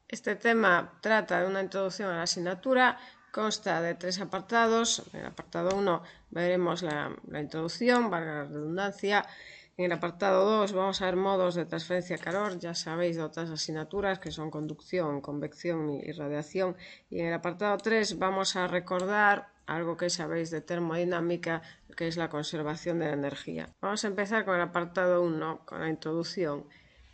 Este tema trata de una introducción a la asignatura, consta de 3 apartados. En el apartado 1 veremos la introducción, valga la redundancia. En el apartado 2 vamos a ver modos de transferencia de calor, ya sabéis, de otras asignaturas que son conducción, convección y radiación. Y en el apartado 3 vamos a recordar algo que sabéis de termodinámica, que es la conservación de la energía. Vamos a empezar con el apartado 1, con la introducción.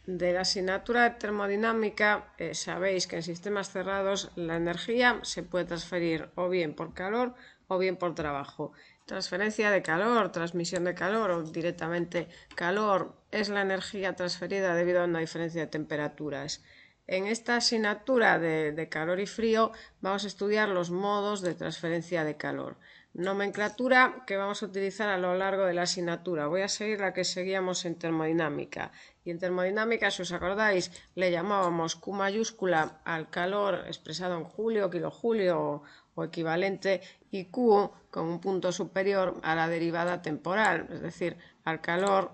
De la asignatura de termodinámica, sabéis que en sistemas cerrados la energía se puede transferir o bien por calor o bien por trabajo. Transferencia de calor, transmisión de calor o directamente calor es la energía transferida debido a una diferencia de temperaturas. En esta asignatura de calor y frío vamos a estudiar los modos de transferencia de calor. Nomenclatura que vamos a utilizar a lo largo de la asignatura. Voy a seguir la que seguíamos en termodinámica. Y en termodinámica, si os acordáis, le llamábamos Q mayúscula al calor expresado en julio, kilojulio o equivalente, y Q con un punto superior a la derivada temporal, es decir, al calor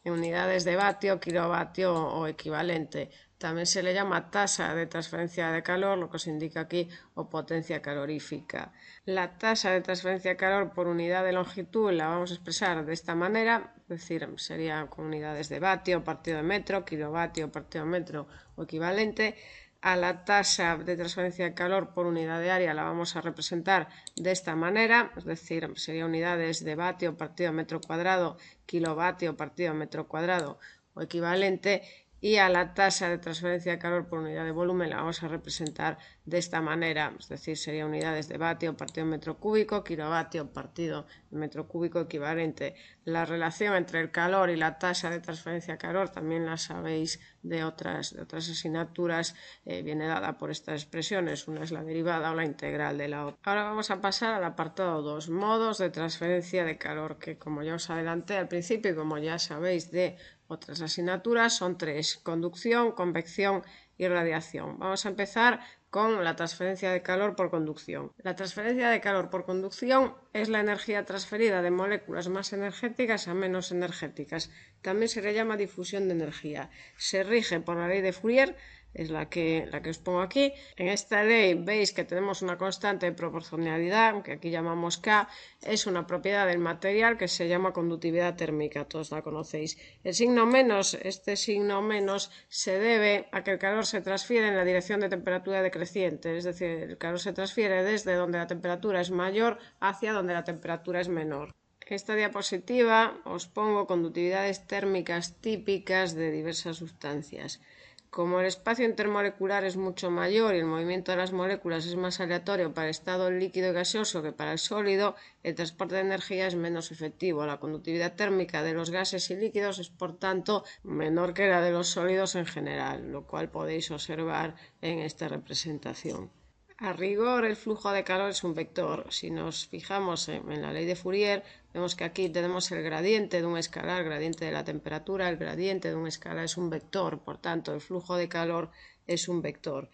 en unidades de vatio, kilovatio o equivalente. También se le llama tasa de transferencia de calor, lo que os indica aquí, o potencia calorífica. La tasa de transferencia de calor por unidad de longitud la vamos a expresar de esta manera, es decir, sería con unidades de vatio partido de metro, kilovatio partido de metro o equivalente. A la tasa de transferencia de calor por unidad de área la vamos a representar de esta manera, es decir, sería unidades de vatio partido metro cuadrado, kilovatio partido metro cuadrado o equivalente, y a la tasa de transferencia de calor por unidad de volumen la vamos a representar de esta manera, es decir, sería unidades de vatio partido metro cúbico, kilovatio partido metro cúbico equivalente. La relación entre el calor y la tasa de transferencia de calor también la sabéis de otras asignaturas, viene dada por estas expresiones, una es la derivada o la integral de la otra. Ahora vamos a pasar al apartado 2, modos de transferencia de calor, que como ya os adelanté al principio y como ya sabéis de otras asignaturas, son 3: conducción, convección y radiación. Vamos a empezar con la transferencia de calor por conducción. La transferencia de calor por conducción es la energía transferida de moléculas más energéticas a menos energéticas. También se le llama difusión de energía. Se rige por la ley de Fourier, es la que os pongo aquí. En esta ley veis que tenemos una constante de proporcionalidad, que aquí llamamos K, es una propiedad del material que se llama conductividad térmica, todos la conocéis. El signo menos, este signo menos, se debe a que el calor se transfiere en la dirección de temperatura decreciente, es decir, el calor se transfiere desde donde la temperatura es mayor hacia donde la temperatura es menor. En esta diapositiva os pongo conductividades térmicas típicas de diversas sustancias. Como el espacio intermolecular es mucho mayor y el movimiento de las moléculas es más aleatorio para el estado líquido y gaseoso que para el sólido, el transporte de energía es menos efectivo. La conductividad térmica de los gases y líquidos es, por tanto, menor que la de los sólidos en general, lo cual podéis observar en esta representación. A rigor, el flujo de calor es un vector. Si nos fijamos en la ley de Fourier, vemos que aquí tenemos el gradiente de un escalar, gradiente de la temperatura. El gradiente de un escalar es un vector, por tanto, el flujo de calor es un vector.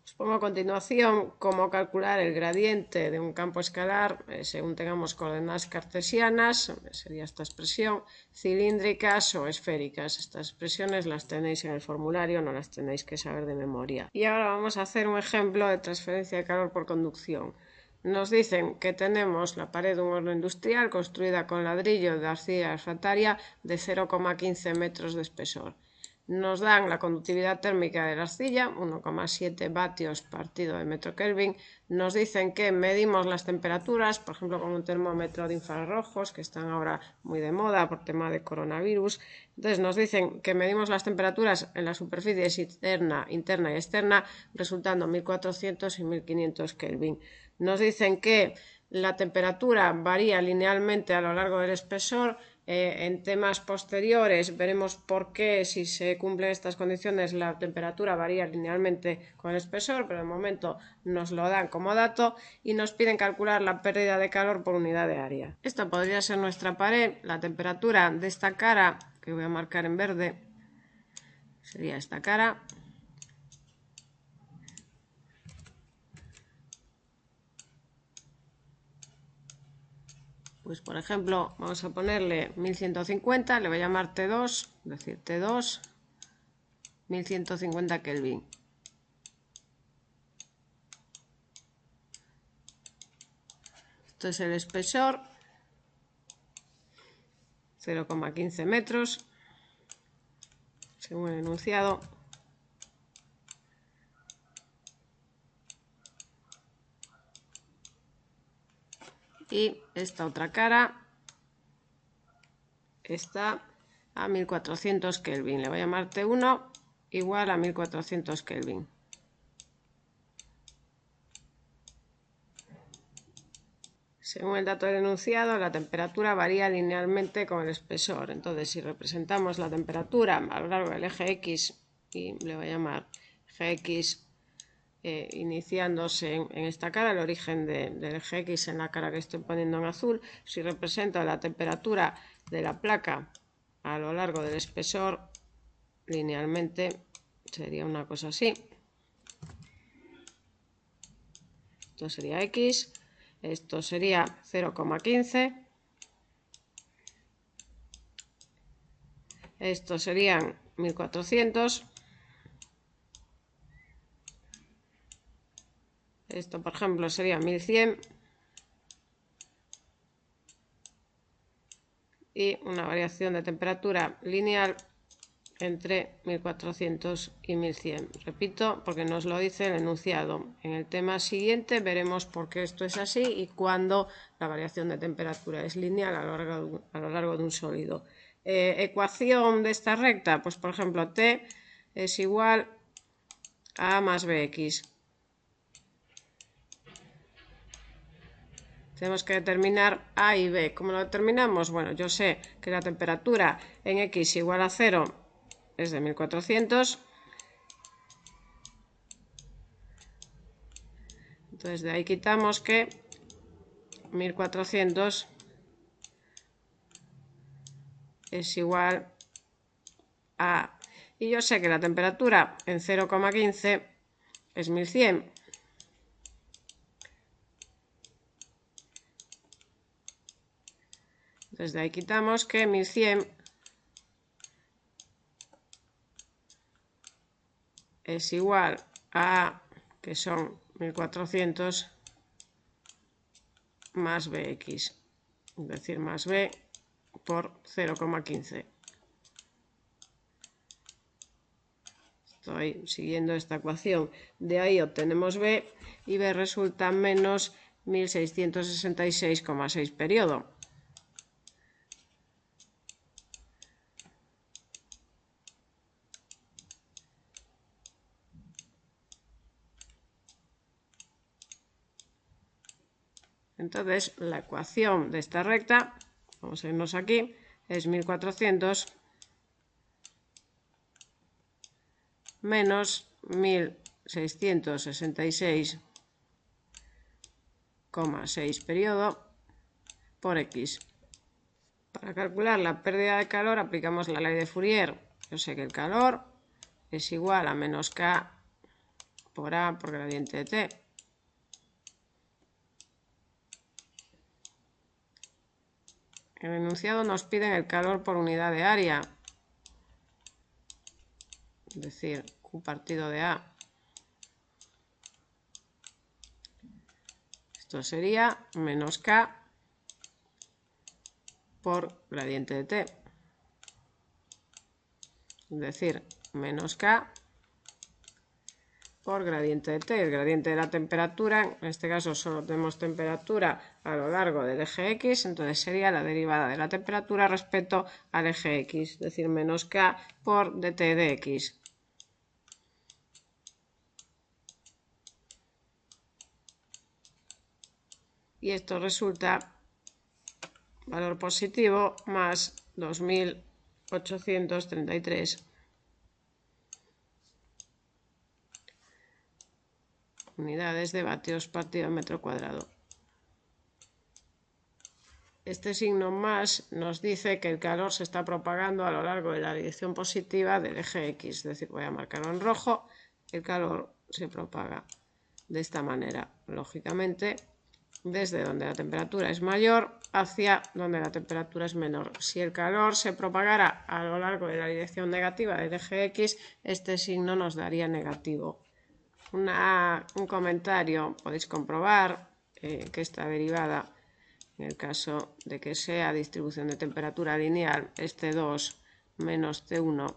Os pongo a continuación cómo calcular el gradiente de un campo escalar según tengamos coordenadas cartesianas, sería esta expresión, cilíndricas o esféricas. Estas expresiones las tenéis en el formulario, no las tenéis que saber de memoria. Y ahora vamos a hacer un ejemplo de transferencia de calor por conducción. Nos dicen que tenemos la pared de un horno industrial construida con ladrillo de arcilla refractaria de 0,15 metros de espesor. Nos dan la conductividad térmica de la arcilla, 1,7 vatios partido de metro Kelvin. Nos dicen que medimos las temperaturas, por ejemplo, con un termómetro de infrarrojos, que están ahora muy de moda por tema de coronavirus. Entonces nos dicen que medimos las temperaturas en la superficie interna y externa, resultando 1400 y 1500 Kelvin. Nos dicen que la temperatura varía linealmente a lo largo del espesor. En temas posteriores veremos por qué, si se cumplen estas condiciones, la temperatura varía linealmente con el espesor, pero de momento nos lo dan como dato y nos piden calcular la pérdida de calor por unidad de área. Esta podría ser nuestra pared. La temperatura de esta cara, que voy a marcar en verde, sería esta cara. Pues por ejemplo, vamos a ponerle 1150, le voy a llamar T2, es decir, T2, 1150 Kelvin. Esto es el espesor, 0,15 metros, según el enunciado. Y esta otra cara está a 1400 Kelvin. Le voy a llamar T1 igual a 1400 Kelvin. Según el dato del enunciado, la temperatura varía linealmente con el espesor. Entonces, si representamos la temperatura a lo largo del eje X, y le voy a llamar Gx iniciándose en esta cara, el origen del eje X en la cara que estoy poniendo en azul, si represento la temperatura de la placa a lo largo del espesor linealmente, sería una cosa así. Esto sería X, esto sería 0,15, esto serían 1400, esto por ejemplo sería 1100 y una variación de temperatura lineal entre 1400 y 1100. Repito, porque nos lo dice el enunciado. En el tema siguiente veremos por qué esto es así y cuándo la variación de temperatura es lineal a lo largo de un sólido. Ecuación de esta recta, pues por ejemplo T es igual a A más BX. Tenemos que determinar A y B. ¿Cómo lo determinamos? Bueno, yo sé que la temperatura en X igual a 0 es de 1400. Entonces de ahí quitamos que 1400 es igual a... Y yo sé que la temperatura en 0,15 es 1100. Entonces de ahí quitamos que 1100 es igual a, que son 1400 más Bx, es decir, más B por 0,15. Estoy siguiendo esta ecuación. De ahí obtenemos B y B resulta menos 1666,6 periodo. Entonces, la ecuación de esta recta, vamos a irnos aquí, es 1400 menos 1666,6 periodo por X. Para calcular la pérdida de calor aplicamos la ley de Fourier. Yo sé que el calor es igual a menos K por A por gradiente de T. En el enunciado nos piden el calor por unidad de área, es decir, Q partido de A. Esto sería menos K por gradiente de T, es decir, menos K por gradiente de T, el gradiente de la temperatura. En este caso solo tenemos temperatura a lo largo del eje X, entonces sería la derivada de la temperatura respecto al eje X, es decir, menos K por dt de X. Y esto resulta valor positivo más 2833 unidades de vatios partido metro cuadrado. Este signo más nos dice que el calor se está propagando a lo largo de la dirección positiva del eje X, es decir, voy a marcarlo en rojo, el calor se propaga de esta manera, lógicamente, desde donde la temperatura es mayor hacia donde la temperatura es menor. Si el calor se propagara a lo largo de la dirección negativa del eje X, este signo nos daría negativo. Un comentario, podéis comprobar que esta derivada En el caso de que sea distribución de temperatura lineal, es T2 menos T1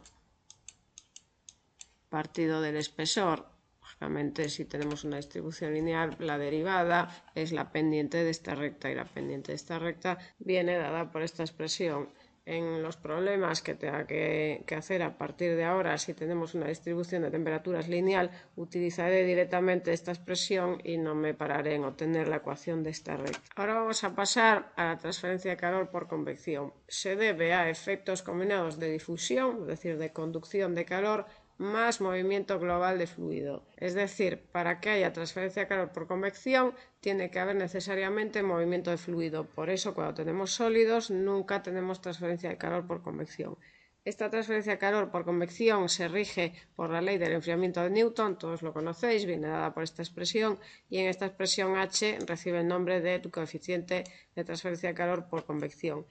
partido del espesor. Lógicamente, si tenemos una distribución lineal, la derivada es la pendiente de esta recta, y la pendiente de esta recta viene dada por esta expresión. En los problemas que tenga que hacer a partir de ahora, si tenemos una distribución de temperaturas lineal, utilizaré directamente esta expresión y no me pararé en obtener la ecuación de esta recta. Ahora vamos a pasar a la transferencia de calor por convección. Se debe a efectos combinados de difusión, es decir, de conducción de calor, más movimiento global de fluido. Es decir, para que haya transferencia de calor por convección, tiene que haber necesariamente movimiento de fluido. Por eso, cuando tenemos sólidos, nunca tenemos transferencia de calor por convección. Esta transferencia de calor por convección se rige por la ley del enfriamiento de Newton, todos lo conocéis, viene dada por esta expresión, y en esta expresión H recibe el nombre de coeficiente de transferencia de calor por convección.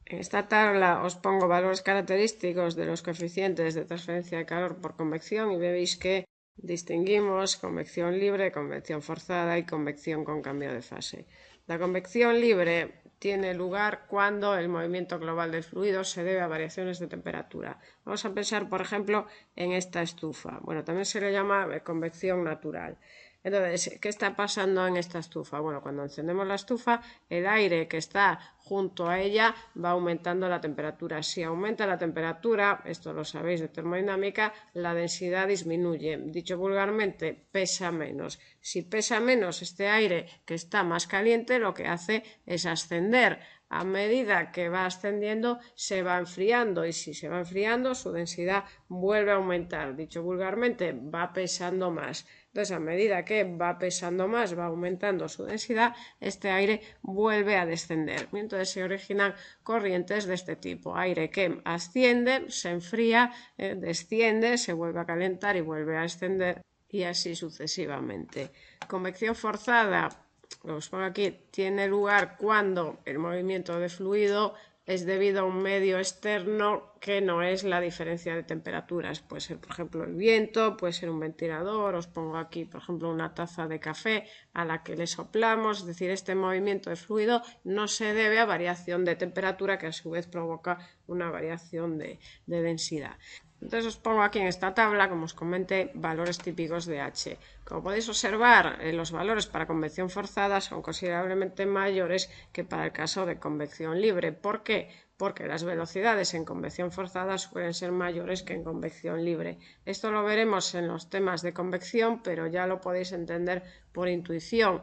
En esta tabla os pongo valores característicos de los coeficientes de transferencia de calor por convección y veis que distinguimos convección libre, convección forzada y convección con cambio de fase. La convección libre tiene lugar cuando el movimiento global del fluido se debe a variaciones de temperatura. Vamos a pensar, por ejemplo, en esta estufa. Bueno, también se le llama convección natural. Entonces, ¿qué está pasando en esta estufa? Bueno, cuando encendemos la estufa, el aire que está junto a ella va aumentando la temperatura. Si aumenta la temperatura, esto lo sabéis de termodinámica, la densidad disminuye. Dicho vulgarmente, pesa menos. Si pesa menos este aire que está más caliente, lo que hace es ascender. A medida que va ascendiendo, se va enfriando, y si se va enfriando, su densidad vuelve a aumentar. Dicho vulgarmente, va pesando más. Entonces, a medida que va pesando más, va aumentando su densidad, este aire vuelve a descender. Entonces se originan corrientes de este tipo. Aire que asciende, se enfría, desciende, se vuelve a calentar y vuelve a ascender, y así sucesivamente. Convección forzada, os pongo aquí, tiene lugar cuando el movimiento de fluido es debido a un medio externo que no es la diferencia de temperaturas. Puede ser, por ejemplo, el viento, puede ser un ventilador. Os pongo aquí, por ejemplo, una taza de café a la que le soplamos. Es decir, este movimiento de fluido no se debe a variación de temperatura, que a su vez provoca una variación de densidad. Entonces os pongo aquí en esta tabla, como os comenté, valores típicos de H. Como podéis observar, los valores para convección forzada son considerablemente mayores que para el caso de convección libre. ¿Por qué? Porque las velocidades en convección forzada suelen ser mayores que en convección libre. Esto lo veremos en los temas de convección, pero ya lo podéis entender por intuición.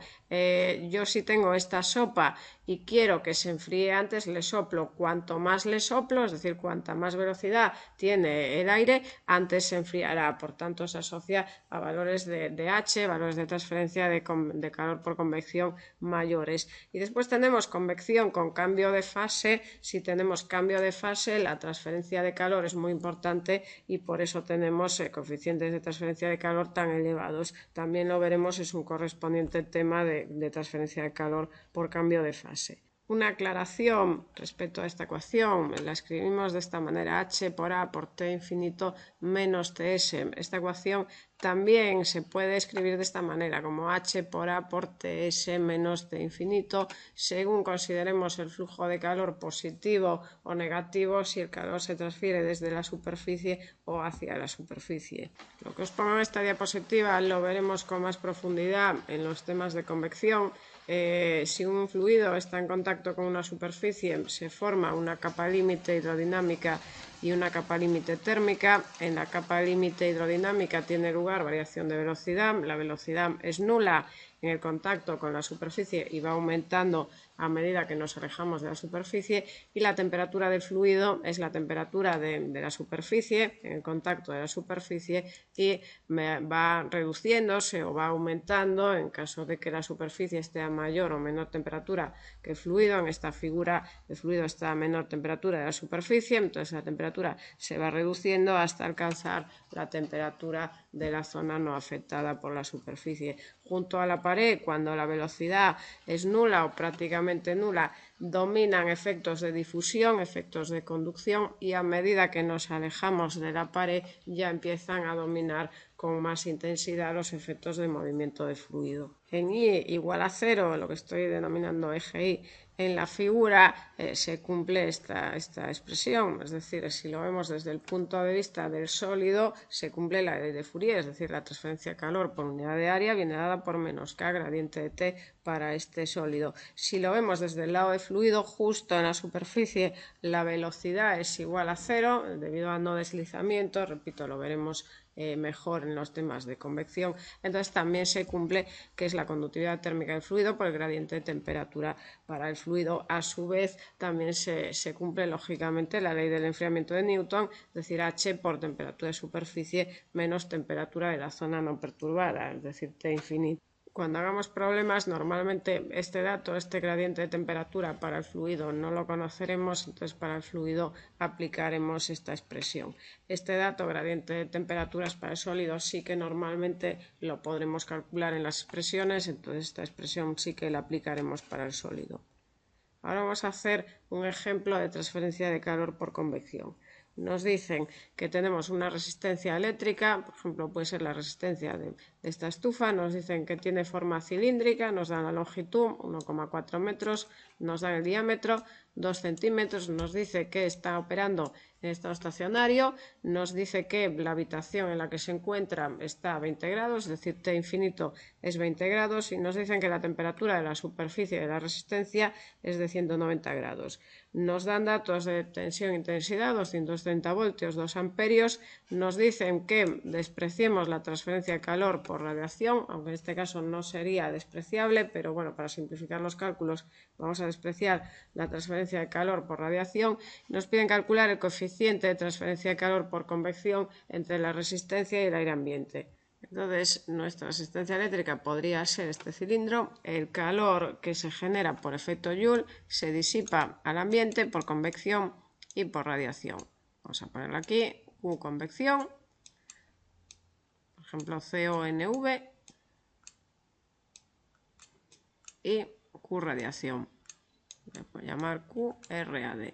Yo si tengo esta sopa y quiero que se enfríe antes, le soplo. Cuanto más le soplo, es decir, cuanta más velocidad tiene el aire, antes se enfriará. Por tanto, se asocia a valores de H, valores de transferencia de calor por convección mayores. Y después tenemos convección con cambio de fase. Si tenemos cambio de fase, la transferencia de calor es muy importante y por eso tenemos coeficientes de transferencia de calor tan elevados. También lo veremos, es un correspondiente tema de transferencia de calor por cambio de fase. Una aclaración respecto a esta ecuación, la escribimos de esta manera: H por A por T infinito menos TS. Esta ecuación también se puede escribir de esta manera, como H por A por TS menos T infinito, según consideremos el flujo de calor positivo o negativo, si el calor se transfiere desde la superficie o hacia la superficie. Lo que os pongo en esta diapositiva lo veremos con más profundidad en los temas de convección. Si un fluido está en contacto con una superficie, se forma una capa límite hidrodinámica y una capa límite térmica. En la capa límite hidrodinámica tiene lugar variación de velocidad. La velocidad es nula en el contacto con la superficie y va aumentando a medida que nos alejamos de la superficie, y la temperatura del fluido es la temperatura de la superficie en el contacto de la superficie, y va reduciéndose o va aumentando en caso de que la superficie esté a mayor o menor temperatura que el fluido. En esta figura el fluido está a menor temperatura de la superficie, entonces la temperatura se va reduciendo hasta alcanzar la temperatura de la zona no afectada por la superficie. Junto a la pared, cuando la velocidad es nula o prácticamente nula, dominan efectos de difusión, efectos de conducción, y a medida que nos alejamos de la pared ya empiezan a dominar con más intensidad los efectos de movimiento de fluido. En I igual a 0, lo que estoy denominando eje I, En la figura se cumple esta expresión, es decir, si lo vemos desde el punto de vista del sólido, se cumple la ley de Fourier, es decir, la transferencia de calor por unidad de área viene dada por menos K gradiente de T para este sólido. Si lo vemos desde el lado de fluido, justo en la superficie la velocidad es igual a 0 debido al no deslizamiento, repito, lo veremos mejor en los temas de convección. Entonces también se cumple que es la conductividad térmica del fluido por el gradiente de temperatura para el fluido. A su vez también se cumple lógicamente la ley del enfriamiento de Newton, es decir, H por temperatura de superficie menos temperatura de la zona no perturbada, es decir, T infinito. Cuando hagamos problemas, normalmente este dato, este gradiente de temperatura para el fluido no lo conoceremos, entonces para el fluido aplicaremos esta expresión. Este dato, gradiente de temperaturas para el sólido, sí que normalmente lo podremos calcular en las expresiones, entonces esta expresión sí que la aplicaremos para el sólido. Ahora vamos a hacer un ejemplo de transferencia de calor por convección. Nos dicen que tenemos una resistencia eléctrica, por ejemplo puede ser la resistencia de esta estufa, nos dicen que tiene forma cilíndrica, nos dan la longitud 1,4 metros, nos dan el diámetro 2 centímetros, nos dice que está operando en estado estacionario, nos dice que la habitación en la que se encuentra está a 20 grados, es decir, T infinito es 20 grados, y nos dicen que la temperatura de la superficie de la resistencia es de 190 grados. Nos dan datos de tensión e intensidad, 230 voltios, 2 amperios, nos dicen que despreciemos la transferencia de calor por radiación, aunque en este caso no sería despreciable, pero bueno, para simplificar los cálculos vamos a despreciar la transferencia de calor por radiación. Nos piden calcular el coeficiente de transferencia de calor por convección entre la resistencia y el aire ambiente. Entonces, nuestra resistencia eléctrica podría ser este cilindro. El calor que se genera por efecto Joule se disipa al ambiente por convección y por radiación. Vamos a ponerlo aquí, Q convección, por ejemplo CONV, y Q radiación. Voy a llamar QRAD.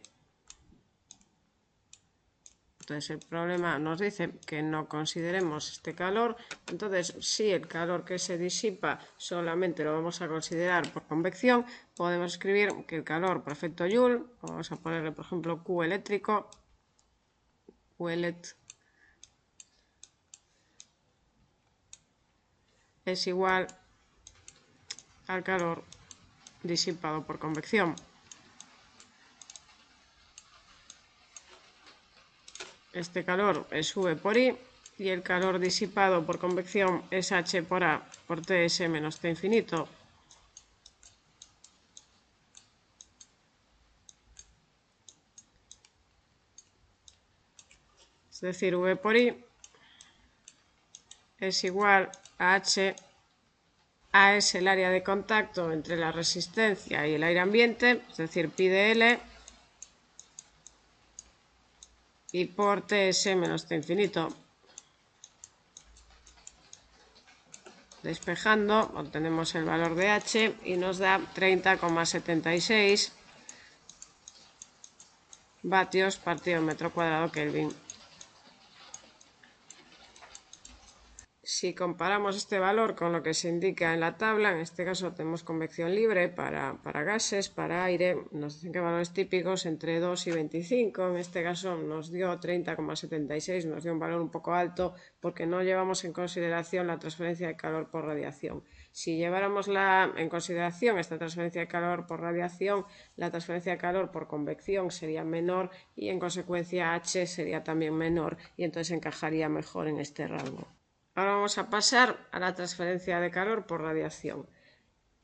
Entonces el problema nos dice que no consideremos este calor, entonces si el calor que se disipa solamente lo vamos a considerar por convección, podemos escribir que el calor por efecto Joule, vamos a ponerle por ejemplo Q eléctrico, Qelet, es igual al calor disipado por convección. Este calor es V por I y el calor disipado por convección es H por A por Ts menos T infinito. Es decir, V por I es igual a H. A es el área de contacto entre la resistencia y el aire ambiente, es decir, pi de L, y por Ts menos T infinito. Despejando, obtenemos el valor de H y nos da 30,76 vatios partido metro cuadrado Kelvin. Si comparamos este valor con lo que se indica en la tabla, en este caso tenemos convección libre para gases, para aire, nos dicen que valores típicos entre 2 y 25, en este caso nos dio 30,76, nos dio un valor un poco alto porque no llevamos en consideración la transferencia de calor por radiación. Si lleváramos en consideración esta transferencia de calor por radiación, la transferencia de calor por convección sería menor y en consecuencia H sería también menor y entonces encajaría mejor en este rango. Ahora vamos a pasar a la transferencia de calor por radiación.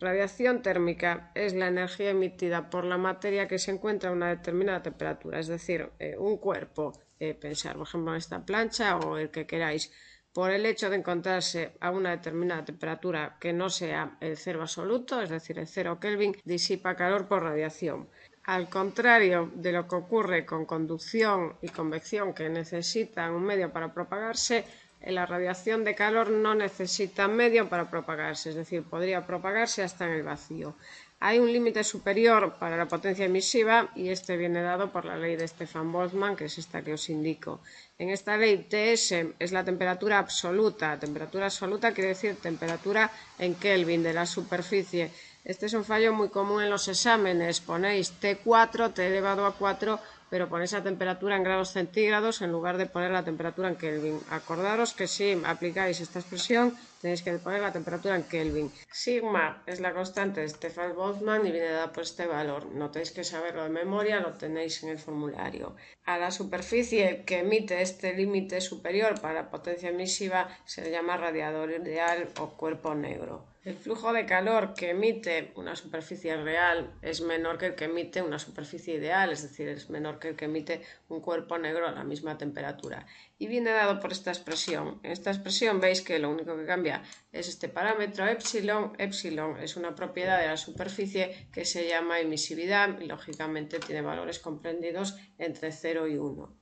Radiación térmica es la energía emitida por la materia que se encuentra a una determinada temperatura, es decir, un cuerpo, pensar por ejemplo en esta plancha o el que queráis, por el hecho de encontrarse a una determinada temperatura que no sea el cero absoluto, es decir, el 0 Kelvin, disipa calor por radiación. Al contrario de lo que ocurre con conducción y convección, que necesitan un medio para propagarse, la radiación de calor no necesita medio para propagarse, es decir, podría propagarse hasta en el vacío. Hay un límite superior para la potencia emisiva y este viene dado por la ley de Stefan Boltzmann, que es esta que os indico. En esta ley Ts es la temperatura absoluta. Temperatura absoluta quiere decir temperatura en Kelvin de la superficie Este es un fallo muy común en los exámenes. Ponéis T4, T elevado a 4, pero ponéis la temperatura en grados centígrados en lugar de poner la temperatura en Kelvin. Acordaros que si aplicáis esta expresión tenéis que poner la temperatura en Kelvin. Sigma es la constante de Stefan Boltzmann y viene dada por este valor. No tenéis que saberlo de memoria, lo tenéis en el formulario. A la superficie que emite este límite superior para la potencia emisiva se le llama radiador ideal o cuerpo negro. El flujo de calor que emite una superficie real es menor que el que emite una superficie ideal, es decir, es menor que el que emite un cuerpo negro a la misma temperatura. Y viene dado por esta expresión. En esta expresión veis que lo único que cambia es este parámetro epsilon. Epsilon es una propiedad de la superficie que se llama emisividad y lógicamente tiene valores comprendidos entre 0 y 1.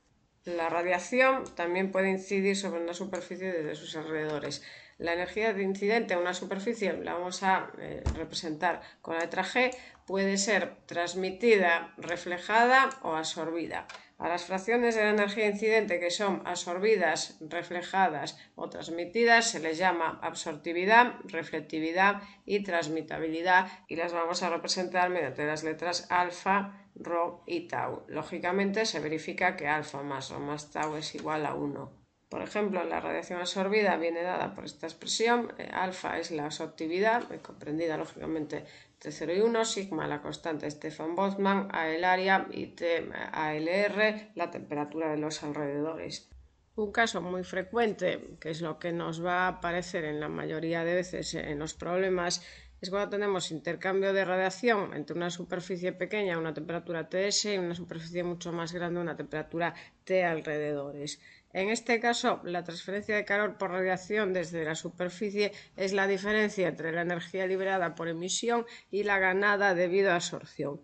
La radiación también puede incidir sobre una superficie desde sus alrededores. La energía de incidente a una superficie la vamos a representar con la letra G, puede ser transmitida, reflejada o absorbida. A las fracciones de la energía incidente que son absorbidas, reflejadas o transmitidas se les llama absortividad, reflectividad y transmitabilidad y las vamos a representar mediante las letras alfa, rho y tau. Lógicamente se verifica que alfa más rho más tau es igual a 1. Por ejemplo, la radiación absorbida viene dada por esta expresión. Alfa es la absortividad, comprendida lógicamente entre 0 y 1, sigma la constante de Stefan Boltzmann, A el área y T ALR la temperatura de los alrededores. Un caso muy frecuente, que es lo que nos va a aparecer en la mayoría de veces en los problemas, es cuando tenemos intercambio de radiación entre una superficie pequeña, una temperatura Ts, y una superficie mucho más grande, una temperatura T alrededores. En este caso, la transferencia de calor por radiación desde la superficie es la diferencia entre la energía liberada por emisión y la ganada debido a absorción.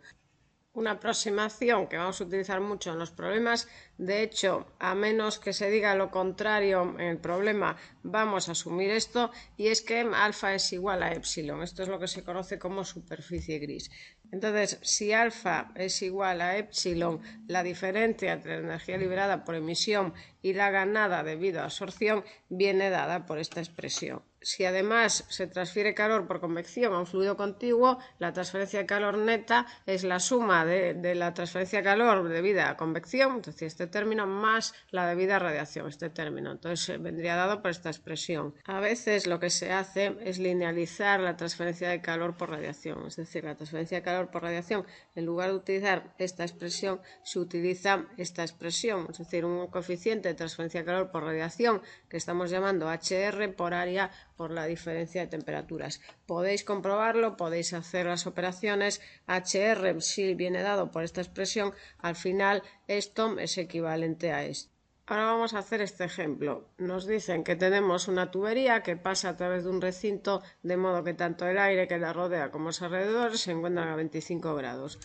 Una aproximación que vamos a utilizar mucho en los problemas, de hecho, a menos que se diga lo contrario en el problema, vamos a asumir esto, y es que alfa es igual a epsilon. Esto es lo que se conoce como superficie gris. Entonces, si alfa es igual a epsilon, la diferencia entre la energía liberada por emisión y la ganada debido a absorción viene dada por esta expresión. Si además se transfiere calor por convección a un fluido contiguo, la transferencia de calor neta es la suma de la transferencia de calor debida a convección, es decir, este término, más la debida a radiación, este término. Entonces vendría dado por esta expresión. A veces lo que se hace es linealizar la transferencia de calor por radiación, es decir, la transferencia de calor por radiación, en lugar de utilizar esta expresión, se utiliza esta expresión, es decir, un coeficiente de transferencia de calor por radiación que estamos llamando HR por área por la diferencia de temperaturas. Podéis comprobarlo, podéis hacer las operaciones. HR, si viene dado por esta expresión, al final esto es equivalente a esto. Ahora vamos a hacer este ejemplo. Nos dicen que tenemos una tubería que pasa a través de un recinto, de modo que tanto el aire que la rodea como los alrededores se encuentran a 25 grados.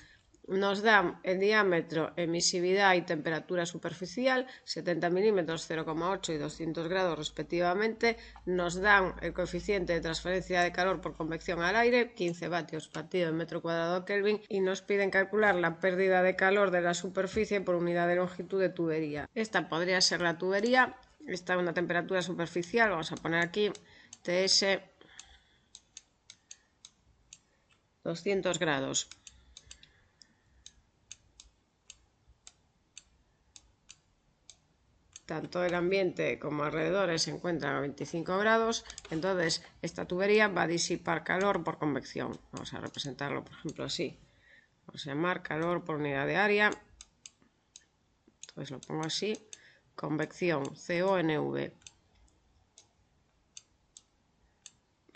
Nos dan el diámetro, emisividad y temperatura superficial, 70 milímetros, 0,8 y 200 grados respectivamente. Nos dan el coeficiente de transferencia de calor por convección al aire, 15 vatios partido en metro cuadrado Kelvin, y nos piden calcular la pérdida de calor de la superficie por unidad de longitud de tubería. Esta podría ser la tubería, está a una temperatura superficial, vamos a poner aquí TS 200 grados. Tanto el ambiente como alrededores se encuentran a 25 grados, entonces esta tubería va a disipar calor por convección. Vamos a representarlo, por ejemplo, así. Vamos a llamar calor por unidad de área. Entonces lo pongo así. Convección, CONV.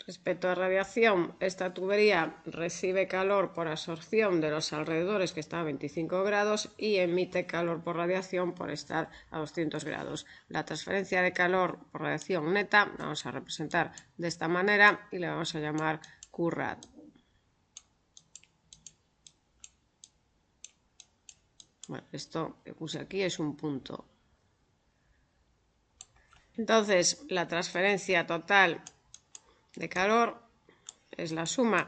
Respecto a radiación, esta tubería recibe calor por absorción de los alrededores, que está a 25 grados, y emite calor por radiación por estar a 200 grados. La transferencia de calor por radiación neta la vamos a representar de esta manera y le vamos a llamar QRAD. Bueno, esto que puse aquí es un punto. Entonces, la transferencia total de calor es la suma,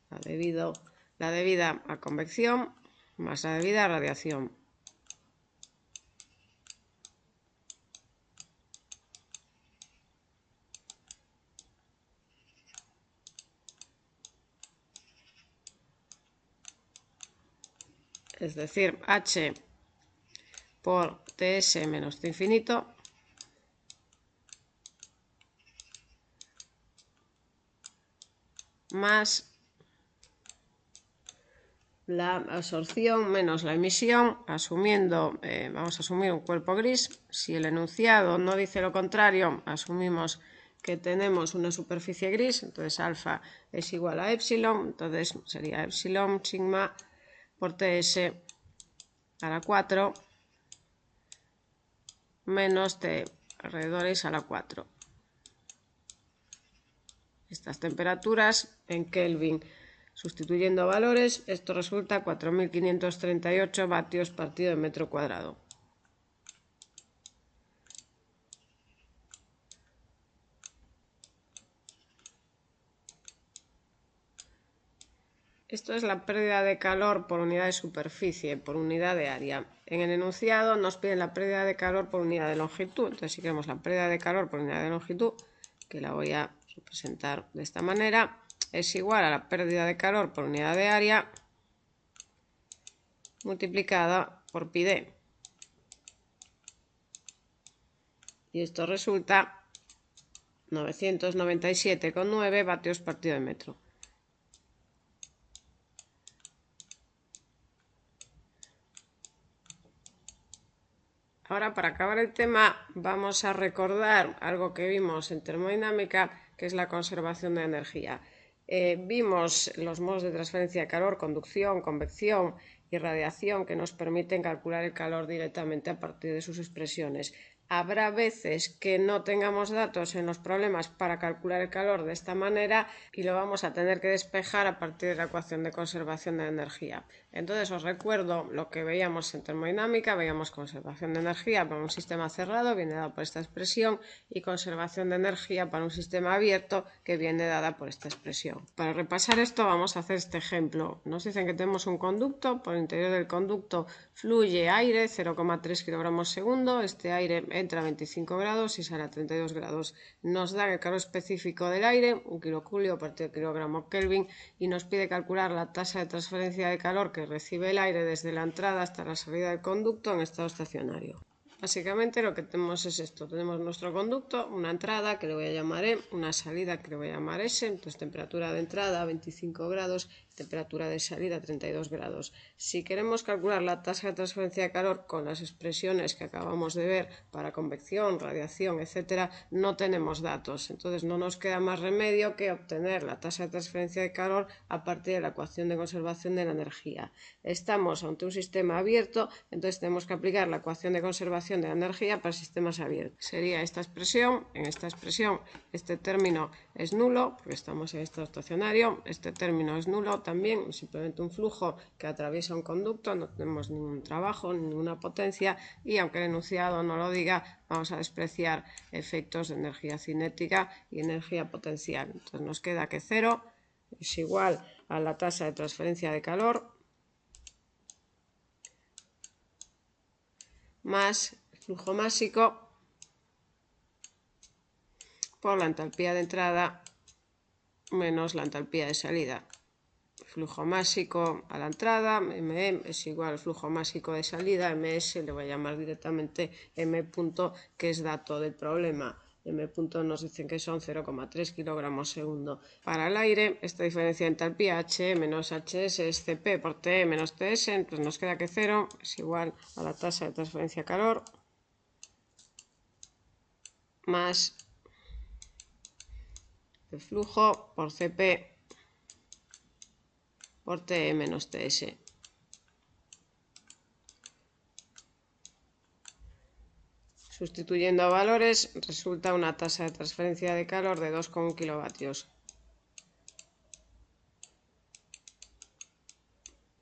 la debida a convección más la debida a radiación. es decir, H por Ts menos T infinito, más la absorción menos la emisión, asumiendo, vamos a asumir un cuerpo gris. Si el enunciado no dice lo contrario, asumimos que tenemos una superficie gris, entonces alfa es igual a epsilon, entonces sería epsilon sigma por Ts a la 4 menos T alrededores a la 4. Estas temperaturas en Kelvin. Sustituyendo valores, esto resulta 4.538 vatios partido de metro cuadrado. Esto es la pérdida de calor por unidad de superficie, por unidad de área. En el enunciado nos piden la pérdida de calor por unidad de longitud. Entonces, si queremos la pérdida de calor por unidad de longitud, que la voy a representar de esta manera, es igual a la pérdida de calor por unidad de área multiplicada por πd. Y esto resulta 997,9 vatios partido de metro. Ahora, para acabar el tema, vamos a recordar algo que vimos en termodinámica, que es la conservación de energía. Vimos los modos de transferencia de calor, conducción, convección y radiación, que nos permiten calcular el calor directamente a partir de sus expresiones. Habrá veces que no tengamos datos en los problemas para calcular el calor de esta manera y lo vamos a tener que despejar a partir de la ecuación de conservación de energía. Entonces os recuerdo lo que veíamos en termodinámica, veíamos conservación de energía para un sistema cerrado, viene dado por esta expresión, y conservación de energía para un sistema abierto, que viene dada por esta expresión. Para repasar esto vamos a hacer este ejemplo. Nos dicen que tenemos un conducto, por el interior del conducto fluye aire 0,3 kilogramos segundo, este aire entra a 25 grados y sale a 32 grados. Nos dan el calor específico del aire, 1 kilojoule por kilogramo Kelvin, y nos pide calcular la tasa de transferencia de calor que recibe el aire desde la entrada hasta la salida del conducto en estado estacionario. Básicamente lo que tenemos es esto, tenemos nuestro conducto, una entrada que le voy a llamar E, una salida que le voy a llamar S, entonces temperatura de entrada 25 grados, temperatura de salida 32 grados. Si queremos calcular la tasa de transferencia de calor con las expresiones que acabamos de ver para convección, radiación, etc., no tenemos datos, entonces no nos queda más remedio que obtener la tasa de transferencia de calor a partir de la ecuación de conservación de la energía. Estamos ante un sistema abierto, entonces tenemos que aplicar la ecuación de conservación de la energía para sistemas abiertos. Sería esta expresión, en esta expresión este término es nulo porque estamos en estado estacionario, este término es nulo también, simplemente un flujo que atraviesa un conducto, no tenemos ningún trabajo, ninguna potencia, y aunque el enunciado no lo diga, vamos a despreciar efectos de energía cinética y energía potencial. Entonces nos queda que 0 es igual a la tasa de transferencia de calor más el flujo másico por la entalpía de entrada menos la entalpía de salida. Flujo másico a la entrada, M es igual al flujo másico de salida, MS le voy a llamar directamente M punto, que es dato del problema. M punto nos dicen que son 0,3 kilogramos segundo. Para el aire, esta diferencia de entalpía HE menos HS es CP por TE menos TS, entonces nos queda que 0 es igual a la tasa de transferencia de calor más el flujo por CP por TE menos TS. Sustituyendo valores, resulta una tasa de transferencia de calor de 2,1 kilovatios.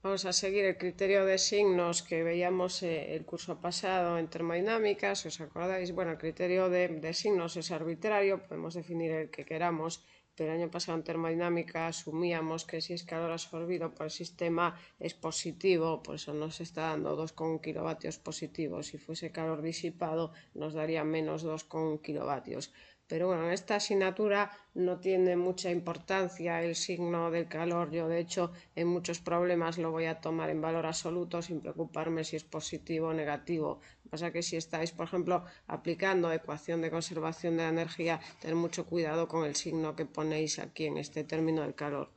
Vamos a seguir el criterio de signos que veíamos el curso pasado en termodinámica, si os acordáis. Bueno, el criterio de signos es arbitrario, podemos definir el que queramos, pero el año pasado en termodinámica asumíamos que si es calor absorbido por el sistema es positivo, por eso nos está dando 2,1 kilovatios positivos. Si fuese calor disipado nos daría menos 2,1 kilovatios. pero bueno, en esta asignatura no tiene mucha importancia el signo del calor. Yo, de hecho, en muchos problemas lo voy a tomar en valor absoluto sin preocuparme si es positivo o negativo. Lo que pasa es que si estáis, por ejemplo, aplicando ecuación de conservación de la energía, tened mucho cuidado con el signo que ponéis aquí en este término del calor.